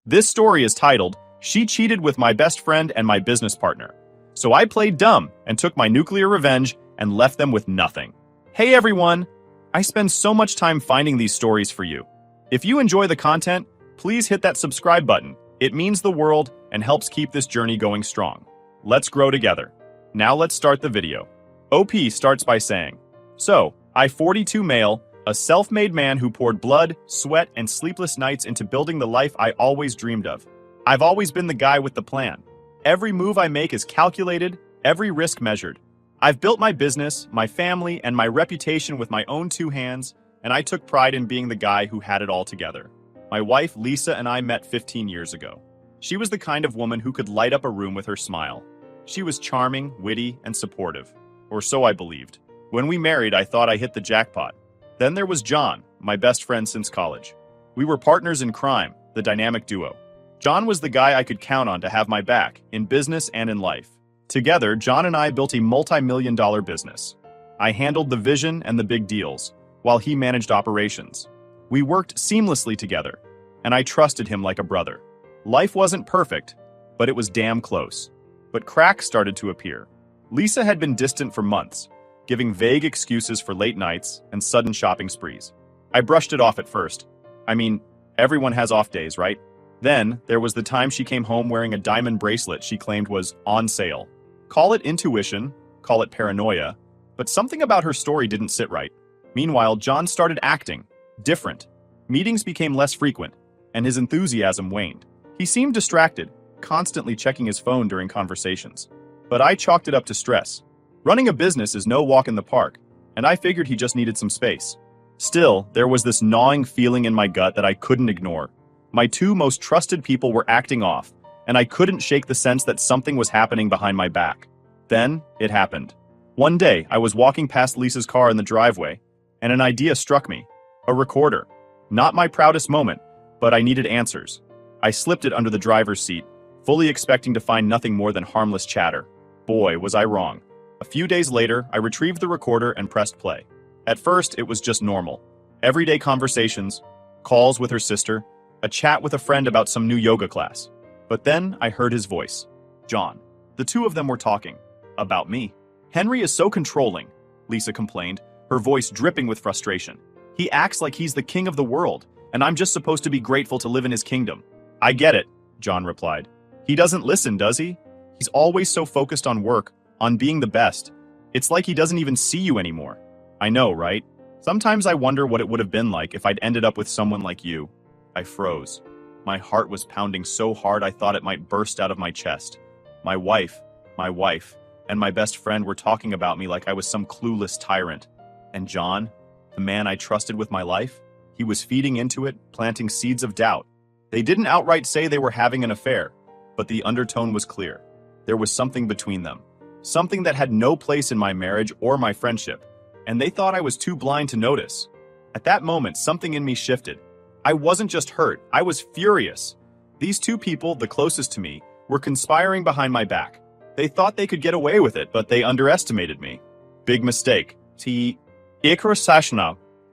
This story is titled, She Cheated with My Best Friend and My Business Partner. So I played dumb and took my nuclear revenge and left them with nothing. Hey everyone! I spend so much time finding these stories for you. If you enjoy the content, please hit that subscribe button. It means the world and helps keep this journey going strong. Let's grow together. Now let's start the video. OP starts by saying, So, I 42 male, a self-made man who poured blood, sweat, and sleepless nights into building the life I always dreamed of. I've always been the guy with the plan. Every move I make is calculated, every risk measured. I've built my business, my family, and my reputation with my own two hands, and I took pride in being the guy who had it all together. My wife, Lisa, and I met 15 years ago. She was the kind of woman who could light up a room with her smile. She was charming, witty, and supportive. Or so I believed. When we married, I thought I hit the jackpot. Then there was John, my best friend since college. We were partners in crime, the dynamic duo. John was the guy I could count on to have my back, in business and in life. Together, John and I built a multi-million-dollar business. I handled the vision and the big deals, while he managed operations. We worked seamlessly together, and I trusted him like a brother. Life wasn't perfect, but it was damn close. But cracks started to appear. Lisa had been distant for months, giving vague excuses for late nights and sudden shopping sprees. I brushed it off at first. I mean, everyone has off days, right? Then, there was the time she came home wearing a diamond bracelet she claimed was on sale. Call it intuition, call it paranoia, but something about her story didn't sit right. Meanwhile, John started acting different. Meetings became less frequent, and his enthusiasm waned. He seemed distracted, constantly checking his phone during conversations. But I chalked it up to stress. Running a business is no walk in the park, and I figured he just needed some space. Still, there was this gnawing feeling in my gut that I couldn't ignore. My two most trusted people were acting off, and I couldn't shake the sense that something was happening behind my back. Then, it happened. One day, I was walking past Lisa's car in the driveway, and an idea struck me. A recorder. Not my proudest moment, but I needed answers. I slipped it under the driver's seat, fully expecting to find nothing more than harmless chatter. Boy, was I wrong. A few days later, I retrieved the recorder and pressed play. At first, it was just normal. Everyday conversations, calls with her sister, a chat with a friend about some new yoga class. But then, I heard his voice. John. The two of them were talking. About me. Henry is so controlling, Lisa complained, her voice dripping with frustration. He acts like he's the king of the world, and I'm just supposed to be grateful to live in his kingdom. I get it, John replied. He doesn't listen, does he? He's always so focused on work, on being the best. It's like he doesn't even see you anymore. I know, right? Sometimes I wonder what it would have been like if I'd ended up with someone like you. I froze. My heart was pounding so hard I thought it might burst out of my chest. My wife, and my best friend were talking about me like I was some clueless tyrant. And John, the man I trusted with my life, he was feeding into it, planting seeds of doubt. They didn't outright say they were having an affair, but the undertone was clear. There was something between them. Something that had no place in my marriage or my friendship, and they thought I was too blind to notice. At that moment, something in me shifted. I wasn't just hurt, I was furious. These two people, the closest to me, were conspiring behind my back. They thought they could get away with it, but they underestimated me. Big mistake.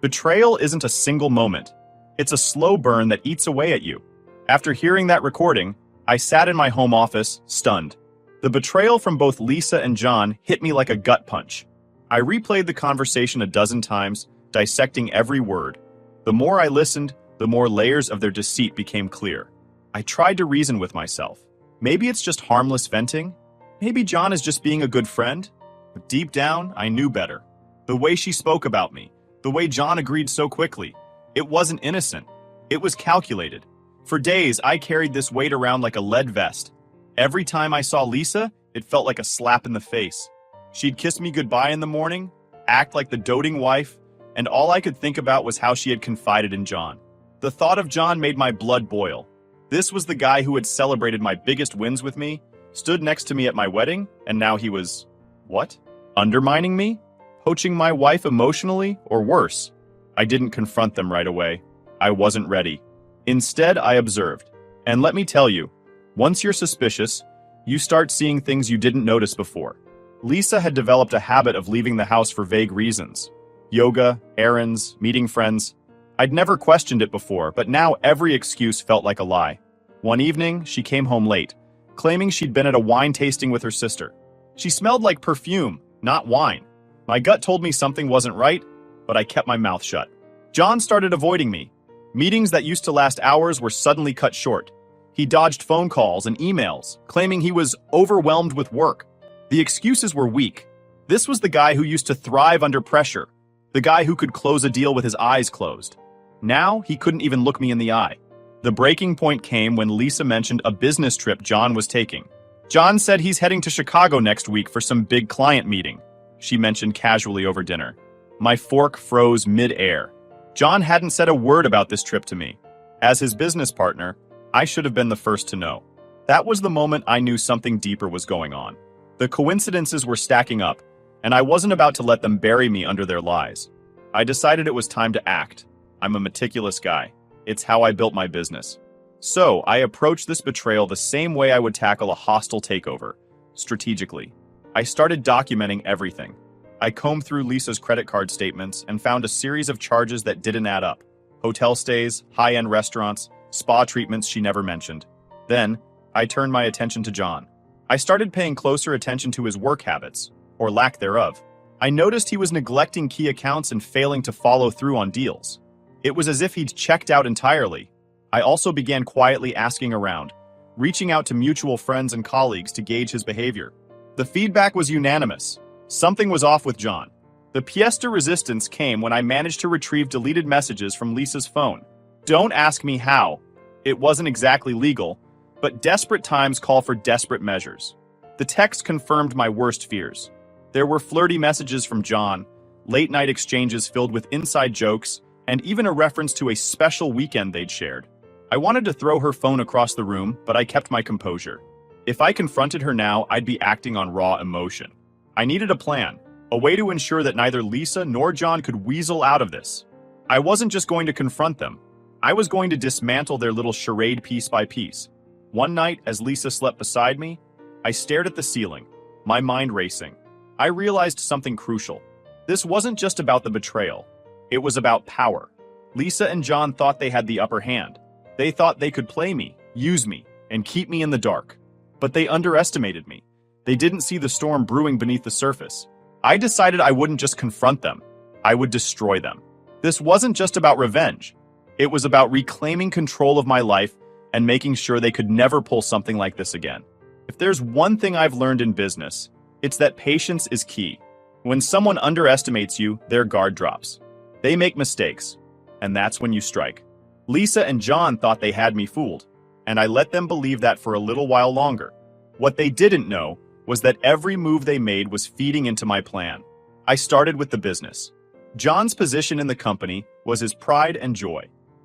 Betrayal isn't a single moment. It's a slow burn that eats away at you. After hearing that recording, I sat in my home office, stunned. The betrayal from both Lisa and John hit me like a gut punch. I replayed the conversation a dozen times, dissecting every word. The more I listened, the more layers of their deceit became clear. I tried to reason with myself. Maybe it's just harmless venting? Maybe John is just being a good friend? But deep down, I knew better. The way she spoke about me, the way John agreed so quickly, it wasn't innocent. It was calculated. For days, I carried this weight around like a lead vest. Every time I saw Lisa, it felt like a slap in the face. She'd kiss me goodbye in the morning, act like the doting wife, and all I could think about was how she had confided in John. The thought of John made my blood boil. This was the guy who had celebrated my biggest wins with me, stood next to me at my wedding, and now he was, what? Undermining me? Poaching my wife emotionally, or worse? I didn't confront them right away. I wasn't ready. Instead, I observed. And let me tell you, once you're suspicious, you start seeing things you didn't notice before. Lisa had developed a habit of leaving the house for vague reasons. Yoga, errands, meeting friends. I'd never questioned it before, but now every excuse felt like a lie. One evening, she came home late, claiming she'd been at a wine tasting with her sister. She smelled like perfume, not wine. My gut told me something wasn't right, but I kept my mouth shut. John started avoiding me. Meetings that used to last hours were suddenly cut short. He dodged phone calls and emails, claiming he was overwhelmed with work. The excuses were weak. This was the guy who used to thrive under pressure, the guy who could close a deal with his eyes closed. Now, he couldn't even look me in the eye. The breaking point came when Lisa mentioned a business trip John was taking. John said he's heading to Chicago next week for some big client meeting, she mentioned casually over dinner. My fork froze mid-air. John hadn't said a word about this trip to me. As his business partner, I should have been the first to know. That was the moment I knew something deeper was going on. The coincidences were stacking up, and I wasn't about to let them bury me under their lies. I decided it was time to act. I'm a meticulous guy. It's how I built my business. So, I approached this betrayal the same way I would tackle a hostile takeover, strategically. I started documenting everything. I combed through Lisa's credit card statements and found a series of charges that didn't add up. Hotel stays, high-end restaurants, spa treatments she never mentioned. Then, I turned my attention to John. I started paying closer attention to his work habits, or lack thereof. I noticed he was neglecting key accounts and failing to follow through on deals. It was as if he'd checked out entirely. I also began quietly asking around, reaching out to mutual friends and colleagues to gauge his behavior. The feedback was unanimous. Something was off with John. The pièce de résistance came when I managed to retrieve deleted messages from Lisa's phone. Don't ask me how. It wasn't exactly legal, but desperate times call for desperate measures. The text confirmed my worst fears. There were flirty messages from John, late-night exchanges filled with inside jokes, and even a reference to a special weekend they'd shared. I wanted to throw her phone across the room, but I kept my composure. If I confronted her now, I'd be acting on raw emotion. I needed a plan, a way to ensure that neither Lisa nor John could weasel out of this. I wasn't just going to confront them. I was going to dismantle their little charade piece by piece. One night, as Lisa slept beside me, I stared at the ceiling, my mind racing. I realized something crucial. This wasn't just about the betrayal. It was about power. Lisa and John thought they had the upper hand. They thought they could play me, use me, and keep me in the dark. But they underestimated me. They didn't see the storm brewing beneath the surface. I decided I wouldn't just confront them. I would destroy them. This wasn't just about revenge. It was about reclaiming control of my life and making sure they could never pull something like this again. If there's one thing I've learned in business, it's that patience is key. When someone underestimates you, their guard drops. They make mistakes, and that's when you strike. Lisa and John thought they had me fooled, and I let them believe that for a little while longer. What they didn't know was that every move they made was feeding into my plan. I started with the business. John's position in the company was his pride and joy,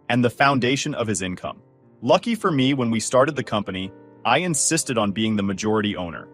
and the foundation of his income. Lucky for me, when we started the company, I insisted on being the majority owner.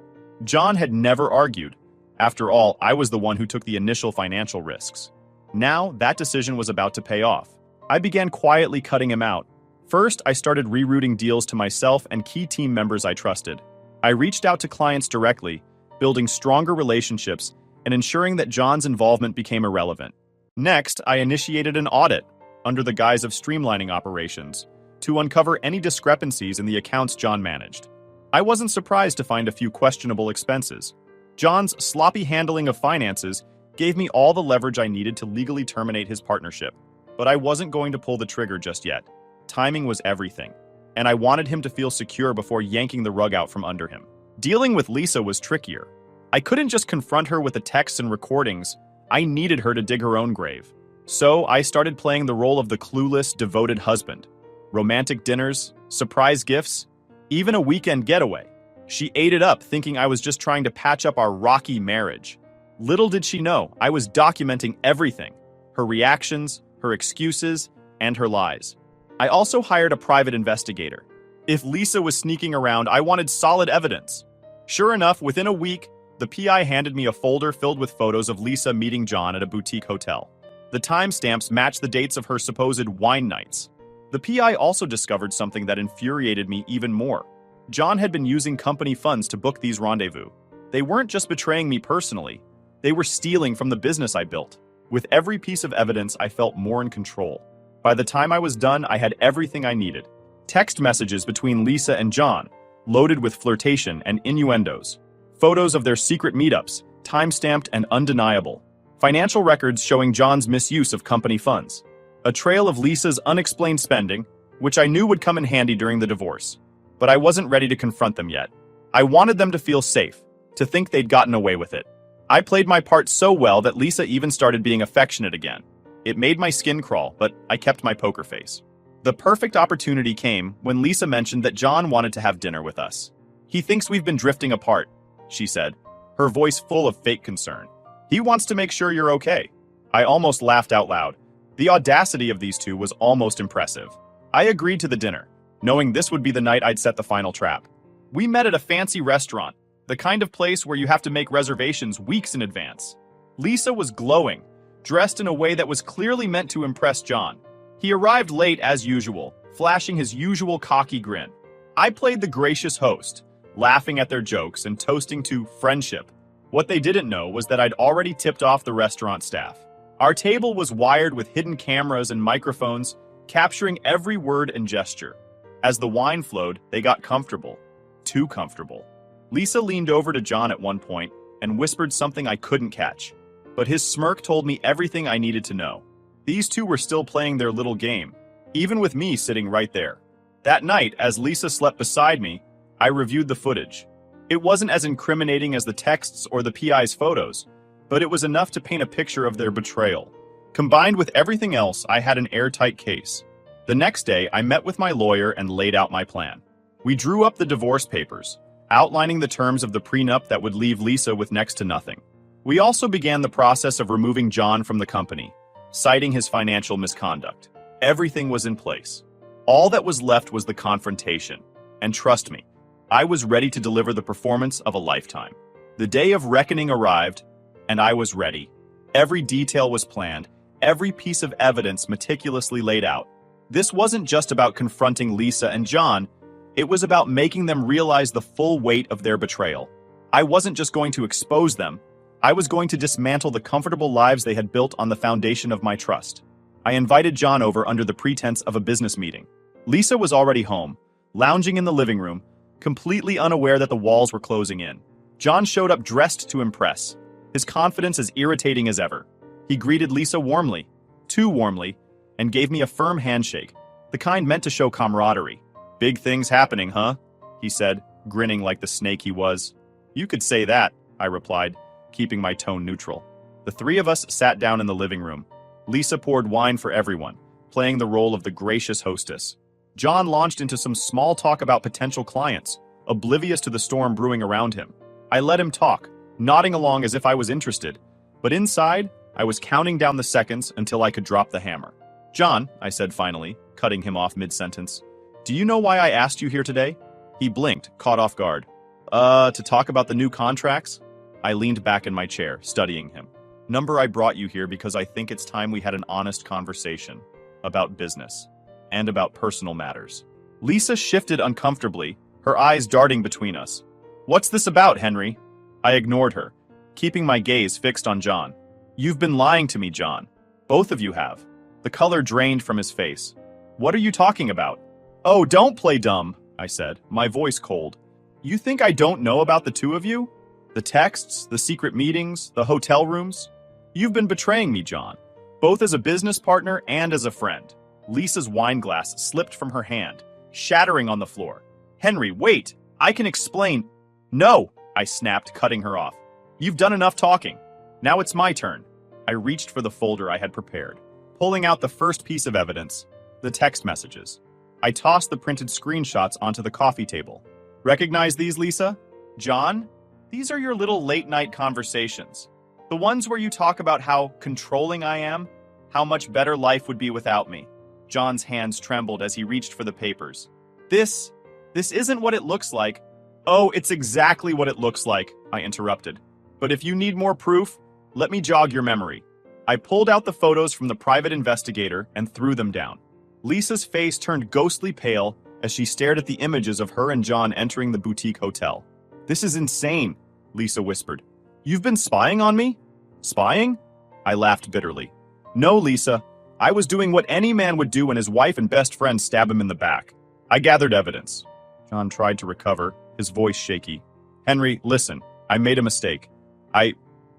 John had never argued. After all, I was the one who took the initial financial risks. Now, that decision was about to pay off. I began quietly cutting him out. First, I started rerouting deals to myself and key team members I trusted. I reached out to clients directly, building stronger relationships and ensuring that John's involvement became irrelevant. Next, I initiated an audit, under the guise of streamlining operations, to uncover any discrepancies in the accounts John managed. I wasn't surprised to find a few questionable expenses. John's sloppy handling of finances gave me all the leverage I needed to legally terminate his partnership. But I wasn't going to pull the trigger just yet. Timing was everything, and I wanted him to feel secure before yanking the rug out from under him. Dealing with Lisa was trickier. I couldn't just confront her with the texts and recordings. I needed her to dig her own grave. So I started playing the role of the clueless, devoted husband. Romantic dinners, surprise gifts, even a weekend getaway. She ate it up, thinking I was just trying to patch up our rocky marriage. Little did she know, I was documenting everything. Her reactions, her excuses, and her lies. I also hired a private investigator. If Lisa was sneaking around, I wanted solid evidence. Sure enough, within a week, the PI handed me a folder filled with photos of Lisa meeting John at a boutique hotel. The timestamps matched the dates of her supposed wine nights. The PI also discovered something that infuriated me even more. John had been using company funds to book these rendezvous. They weren't just betraying me personally. They were stealing from the business I built. With every piece of evidence, I felt more in control. By the time I was done, I had everything I needed. Text messages between Lisa and John, loaded with flirtation and innuendos. Photos of their secret meetups, time-stamped and undeniable. Financial records showing John's misuse of company funds. A trail of Lisa's unexplained spending, which I knew would come in handy during the divorce. But I wasn't ready to confront them yet. I wanted them to feel safe, to think they'd gotten away with it. I played my part so well that Lisa even started being affectionate again. It made my skin crawl, but I kept my poker face. The perfect opportunity came when Lisa mentioned that John wanted to have dinner with us. He thinks we've been drifting apart, she said, her voice full of fake concern. He wants to make sure you're okay. I almost laughed out loud. The audacity of these two was almost impressive. I agreed to the dinner, knowing this would be the night I'd set the final trap. We met at a fancy restaurant, the kind of place where you have to make reservations weeks in advance. Lisa was glowing, dressed in a way that was clearly meant to impress John. He arrived late as usual, flashing his usual cocky grin. I played the gracious host, laughing at their jokes and toasting to friendship. What they didn't know was that I'd already tipped off the restaurant staff. Our table was wired with hidden cameras and microphones, capturing every word and gesture. As the wine flowed, they got comfortable. Too comfortable. Lisa leaned over to John at one point and whispered something I couldn't catch. But his smirk told me everything I needed to know. These two were still playing their little game, even with me sitting right there. That night, as Lisa slept beside me, I reviewed the footage. It wasn't as incriminating as the texts or the PI's photos, but it was enough to paint a picture of their betrayal. Combined with everything else, I had an airtight case. The next day, I met with my lawyer and laid out my plan. We drew up the divorce papers, outlining the terms of the prenup that would leave Lisa with next to nothing. We also began the process of removing John from the company, citing his financial misconduct. Everything was in place. All that was left was the confrontation. And trust me, I was ready to deliver the performance of a lifetime. The day of reckoning arrived, and I was ready. Every detail was planned, every piece of evidence meticulously laid out. This wasn't just about confronting Lisa and John, it was about making them realize the full weight of their betrayal. I wasn't just going to expose them, I was going to dismantle the comfortable lives they had built on the foundation of my trust. I invited John over under the pretense of a business meeting. Lisa was already home, lounging in the living room, completely unaware that the walls were closing in. John showed up dressed to impress, his confidence as irritating as ever. He greeted Lisa warmly, too warmly, and gave me a firm handshake, the kind meant to show camaraderie. "Big things happening, huh?" he said, grinning like the snake he was. "You could say that," I replied, keeping my tone neutral. The three of us sat down in the living room. Lisa poured wine for everyone, playing the role of the gracious hostess. John launched into some small talk about potential clients, oblivious to the storm brewing around him. I let him talk, nodding along as if I was interested, but inside, I was counting down the seconds until I could drop the hammer. "John," I said finally, cutting him off mid-sentence, "do you know why I asked you here today?" He blinked, caught off guard. To talk about the new contracts?" I leaned back in my chair, studying him. "Number, I brought you here because I think it's time we had an honest conversation about business and about personal matters." Lisa shifted uncomfortably, her eyes darting between us. "What's this about, Henry?" I ignored her, keeping my gaze fixed on John. "You've been lying to me, John. Both of you have." The color drained from his face. "What are you talking about?" "Oh, don't play dumb," I said, my voice cold. "You think I don't know about the two of you? The texts, the secret meetings, the hotel rooms? You've been betraying me, John, both as a business partner and as a friend." Lisa's wine glass slipped from her hand, shattering on the floor. "Henry, wait! I can explain." "No!" I snapped, cutting her off. "You've done enough talking. Now it's my turn." I reached for the folder I had prepared, pulling out the first piece of evidence, the text messages. I tossed the printed screenshots onto the coffee table. "Recognize these, Lisa? John? These are your little late-night conversations. The ones where you talk about how controlling I am, how much better life would be without me." John's hands trembled as he reached for the papers. This isn't what it looks like." "Oh, it's exactly what it looks like," I interrupted. "But if you need more proof, let me jog your memory." I pulled out the photos from the private investigator and threw them down. Lisa's face turned ghostly pale as she stared at the images of her and John entering the boutique hotel. "This is insane," Lisa whispered. "You've been spying on me?" "Spying?" I laughed bitterly. "No, Lisa. I was doing what any man would do when his wife and best friend stab him in the back. I gathered evidence. John tried to recover, his voice shaky. Henry, listen, I made a mistake. I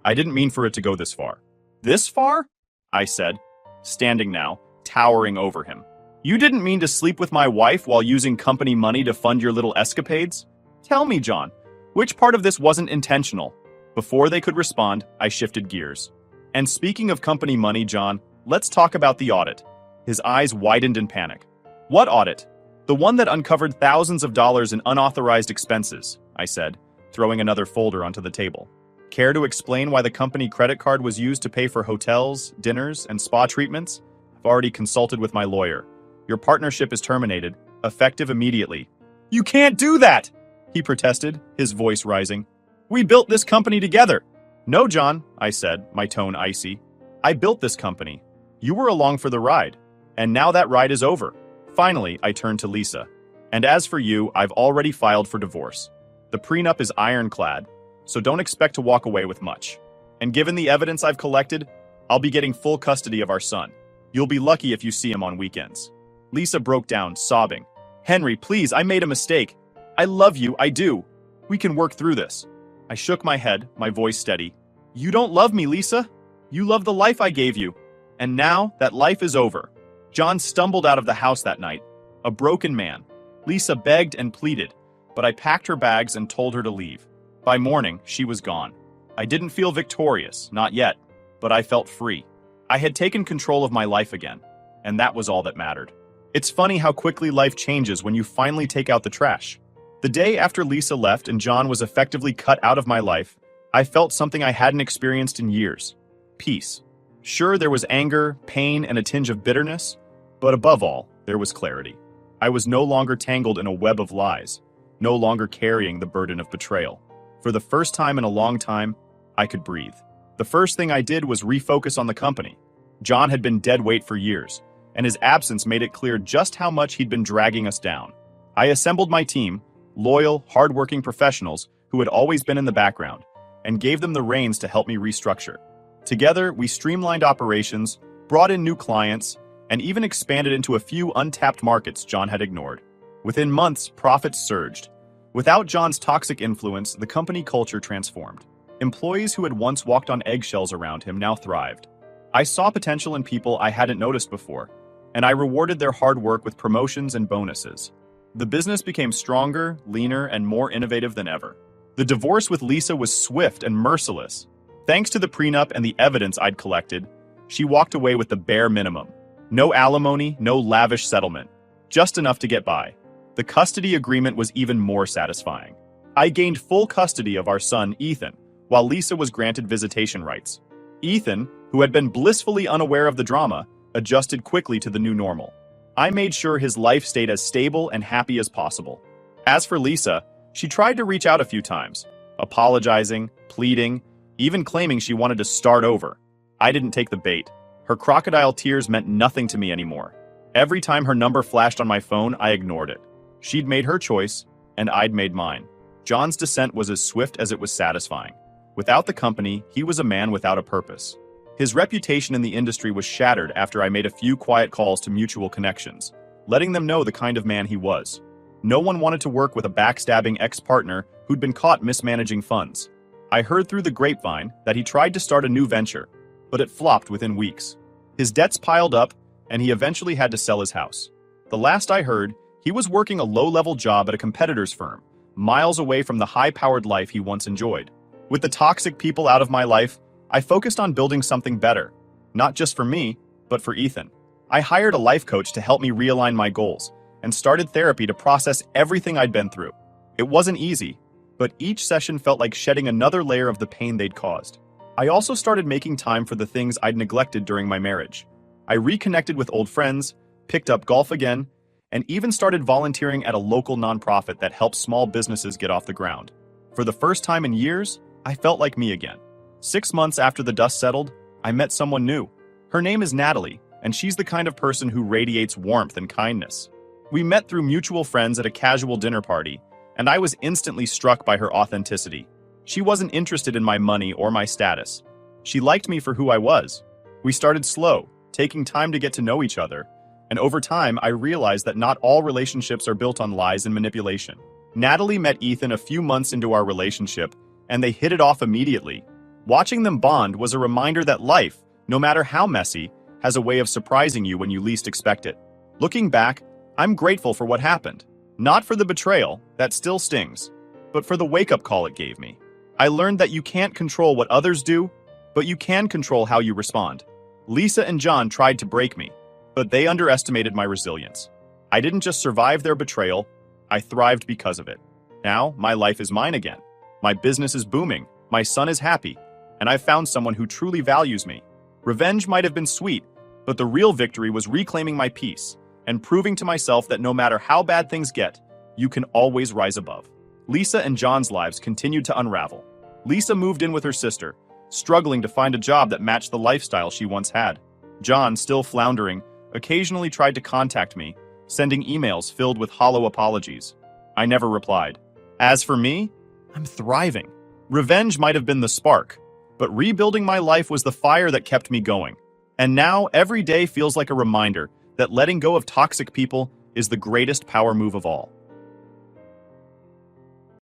didn't mean for it to go this far. This far? I said, standing now, towering over him. You didn't mean to sleep with my wife while using company money to fund your little escapades? Tell me, John, which part of this wasn't intentional? Before they could respond, I shifted gears. And speaking of company money, John, let's talk about the audit. His eyes widened in panic. What audit? The one that uncovered thousands of dollars in unauthorized expenses, I said, throwing another folder onto the table. Care to explain why the company credit card was used to pay for hotels, dinners, and spa treatments? I've already consulted with my lawyer. Your partnership is terminated, effective immediately. You can't do that! He protested, his voice rising. We built this company together. No, John, I said, my tone icy. I built this company. You were along for the ride. And now that ride is over. Finally, I turned to Lisa. And as for you, I've already filed for divorce. The prenup is ironclad, so don't expect to walk away with much. And given the evidence I've collected, I'll be getting full custody of our son. You'll be lucky if you see him on weekends. Lisa broke down, sobbing. Henry, please, I made a mistake. I love you, I do. We can work through this. I shook my head, my voice steady. You don't love me, Lisa. You love the life I gave you. And now that life is over. John stumbled out of the house that night, a broken man. Lisa begged and pleaded, but I packed her bags and told her to leave. By morning, she was gone. I didn't feel victorious, not yet, but I felt free. I had taken control of my life again, and that was all that mattered. It's funny how quickly life changes when you finally take out the trash. The day after Lisa left and John was effectively cut out of my life, I felt something I hadn't experienced in years. Peace. Sure, there was anger, pain, and a tinge of bitterness, but above all, there was clarity. I was no longer tangled in a web of lies, no longer carrying the burden of betrayal. For the first time in a long time, I could breathe. The first thing I did was refocus on the company. John had been dead weight for years, and his absence made it clear just how much he'd been dragging us down. I assembled my team, loyal, hardworking professionals who had always been in the background, and gave them the reins to help me restructure. Together, we streamlined operations, brought in new clients, and even expanded into a few untapped markets John had ignored. Within months, profits surged. Without John's toxic influence, the company culture transformed. Employees who had once walked on eggshells around him now thrived. I saw potential in people I hadn't noticed before, and I rewarded their hard work with promotions and bonuses. The business became stronger, leaner, and more innovative than ever. The divorce with Lisa was swift and merciless. Thanks to the prenup and the evidence I'd collected, she walked away with the bare minimum. No alimony, no lavish settlement. Just enough to get by. The custody agreement was even more satisfying. I gained full custody of our son, Ethan, while Lisa was granted visitation rights. Ethan, who had been blissfully unaware of the drama, adjusted quickly to the new normal. I made sure his life stayed as stable and happy as possible. As for Lisa, she tried to reach out a few times, apologizing, pleading, even claiming she wanted to start over. I didn't take the bait. Her crocodile tears meant nothing to me anymore. Every time her number flashed on my phone, I ignored it. She'd made her choice, and I'd made mine. John's descent was as swift as it was satisfying. Without the company, he was a man without a purpose. His reputation in the industry was shattered after I made a few quiet calls to mutual connections, letting them know the kind of man he was. No one wanted to work with a backstabbing ex-partner who'd been caught mismanaging funds. I heard through the grapevine that he tried to start a new venture, but it flopped within weeks. His debts piled up, and he eventually had to sell his house. The last I heard, he was working a low-level job at a competitor's firm, miles away from the high-powered life he once enjoyed. With the toxic people out of my life, I focused on building something better, not just for me, but for Ethan. I hired a life coach to help me realign my goals, and started therapy to process everything I'd been through. It wasn't easy, but each session felt like shedding another layer of the pain they'd caused. I also started making time for the things I'd neglected during my marriage. I reconnected with old friends, picked up golf again, and even started volunteering at a local nonprofit that helps small businesses get off the ground. For the first time in years, I felt like me again. 6 months after the dust settled, I met someone new. Her name is Natalie, and she's the kind of person who radiates warmth and kindness. We met through mutual friends at a casual dinner party, and I was instantly struck by her authenticity. She wasn't interested in my money or my status. She liked me for who I was. We started slow, taking time to get to know each other, And over time, I realized that not all relationships are built on lies and manipulation. Natalie met Ethan a few months into our relationship, and they hit it off immediately. Watching them bond was a reminder that life, no matter how messy, has a way of surprising you when you least expect it. Looking back, I'm grateful for what happened. Not for the betrayal, that still stings, but for the wake-up call it gave me. I learned that you can't control what others do, but you can control how you respond. Lisa and John tried to break me, but they underestimated my resilience. I didn't just survive their betrayal, I thrived because of it. Now, my life is mine again. My business is booming, my son is happy, and I've found someone who truly values me. Revenge might have been sweet, but the real victory was reclaiming my peace and proving to myself that no matter how bad things get, you can always rise above. Lisa and John's lives continued to unravel. Lisa moved in with her sister, struggling to find a job that matched the lifestyle she once had. John, still floundering, occasionally tried to contact me, sending emails filled with hollow apologies. I never replied. As for me, I'm thriving. Revenge might have been the spark, but rebuilding my life was the fire that kept me going. And now, every day feels like a reminder that letting go of toxic people is the greatest power move of all.